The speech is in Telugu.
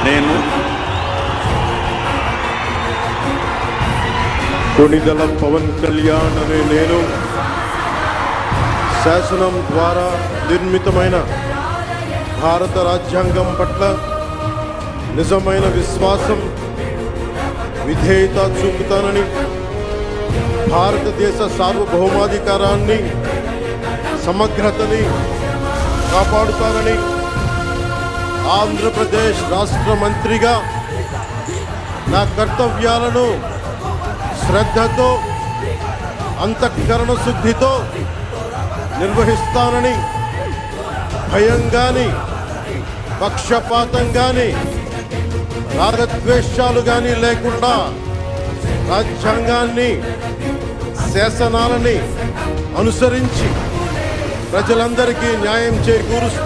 నేను కొణిదెల పవన్ కళ్యాణ్ అనే నేను శాసనం ద్వారా నిర్మితమైన భారత రాజ్యాంగం పట్ల నిజమైన విశ్వాసం, విధేయత చూపుతానని, భారతదేశ సార్వభౌమాధికారాన్ని, సమగ్రతని కాపాడుతానని, ఆంధ్రప్రదేశ్ రాష్ట్ర మంత్రిగా నా కర్తవ్యాలను శ్రద్ధతో, అంతఃకరణ శుద్ధితో నిర్వహిస్తానని, భయం కానీ, పక్షపాతం కానీ, రాగద్వేషాలు కానీ లేకుండా రాజ్యాంగాన్ని, శాసనాలని అనుసరించి ప్రజలందరికీ న్యాయం చేకూరుస్తూ